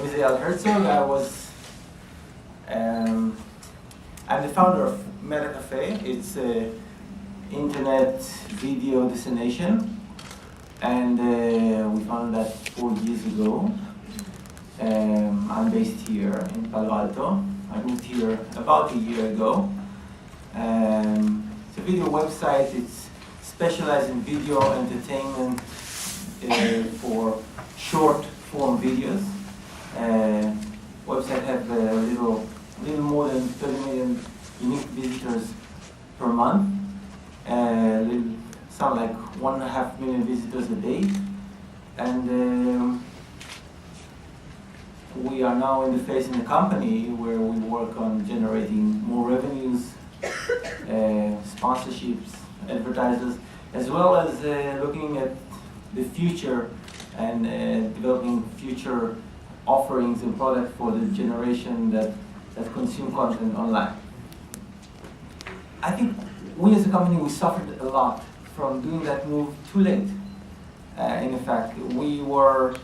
is Eyal Hertzog. I'm the founder of Metacafe. It's an internet video destination, and we founded that 4 years ago. I'm based here in Palo Alto. I moved here about a year ago. It's a video website. It's specialized in video entertainment for short form videos. Website have a little more than 30 million unique visitors per month. Some like 1.5 million visitors a day. And we are now in the phase in the company where we work on generating more revenues, sponsorships, advertisers, as well as looking at the future and developing future offerings and products for the generation that consume content online. I think we as a company, we suffered a lot from doing that move too late. In fact, we were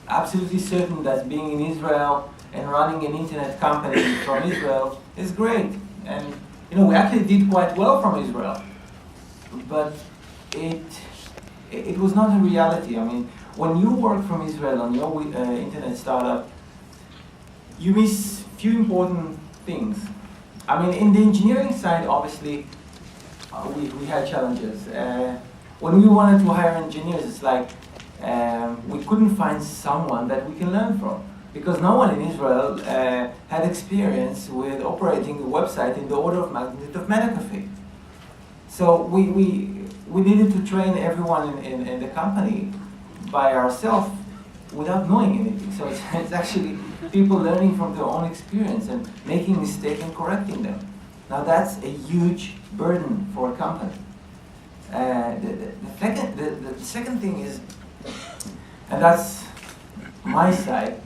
absolutely certain that being in Israel and running an internet company from Israel is great. And we actually did quite well from Israel. But it was not a reality. I mean, when you work from Israel on your internet startup, you miss few important things. I mean, in the engineering side, obviously, we had challenges. When we wanted to hire engineers, it's like we couldn't find someone that we can learn from, because no one in Israel had experience with operating a website in the order of magnitude of Metacafe. So we needed to train everyone in the company by ourselves without knowing anything. So it's actually people learning from their own experience and making mistakes and correcting them. Now that's a huge burden for a company. The second thing is, and that's my side.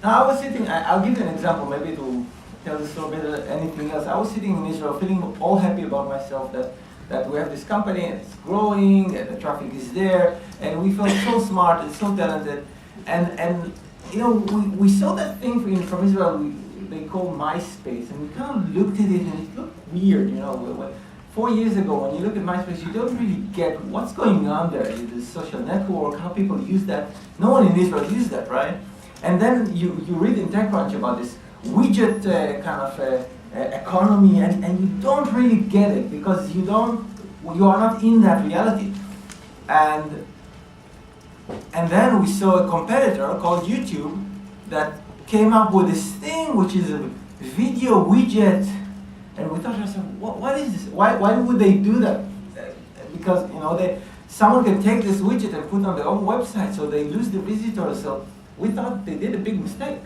Now I was sitting, I'll give you an example, maybe to tell the story better than anything else. I was sitting in Israel feeling all happy about myself that we have this company and it's growing and the traffic is there and we felt so smart and so talented. And we saw that thing from Israel they call MySpace, and we kind of looked at it and it looked weird. 4 years ago, when you look at MySpace, you don't really get what's going on there. The social network, how people use that. No one in Israel used that, right? And then you read in TechCrunch about this widget kind of economy, and you don't really get it because you are not in that reality. And then we saw a competitor called YouTube that came up with this thing which is a video widget, and we thought to ourselves, what is this? Why would they do that? Because someone can take this widget and put on their own website, so they lose the visitors. So we thought they did a big mistake.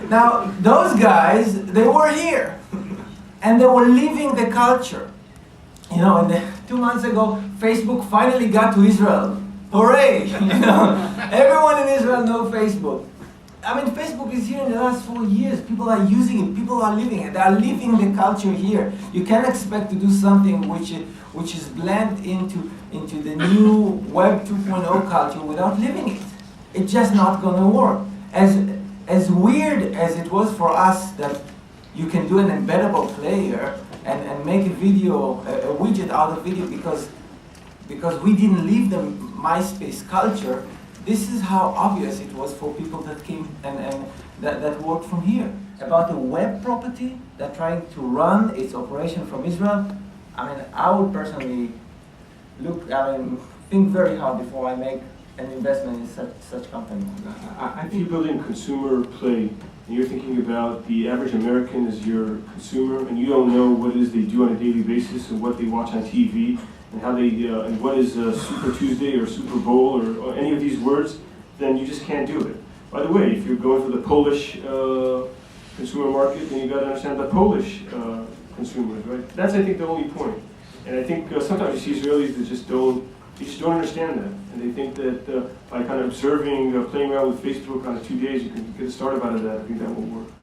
Now those guys, they were here, and they were living the culture. And 2 months ago, Facebook finally got to Israel. Hooray! Everyone in Israel knows Facebook. I mean, Facebook is here in the last 4 years. People are using it. People are living it. They are living the culture here. You can't expect to do something which is blend into the new Web 2.0 culture without living it. It's just not going to work. As weird as it was for us that you can do an embeddable player and make a video, a widget out of video because we didn't leave the MySpace culture, this is how obvious it was for people that came and that worked from here. About a web property that trying to run its operation from Israel, I mean, I would personally think very hard before I make an investment in such company. I think you're building a consumer play, and you're thinking about the average American as your consumer, and you don't know what it is they do on a daily basis and what they watch on TV, and how they and what is Super Tuesday or Super Bowl or any of these words, then you just can't do it. By the way, if you're going for the Polish consumer market, then you got to understand the Polish consumers, right? That's, I think, the only point. And I think sometimes you see Israelis that just don't understand that, and they think that by kind of observing, playing around with Facebook on 2 days, you can get started out of that. I think that will work.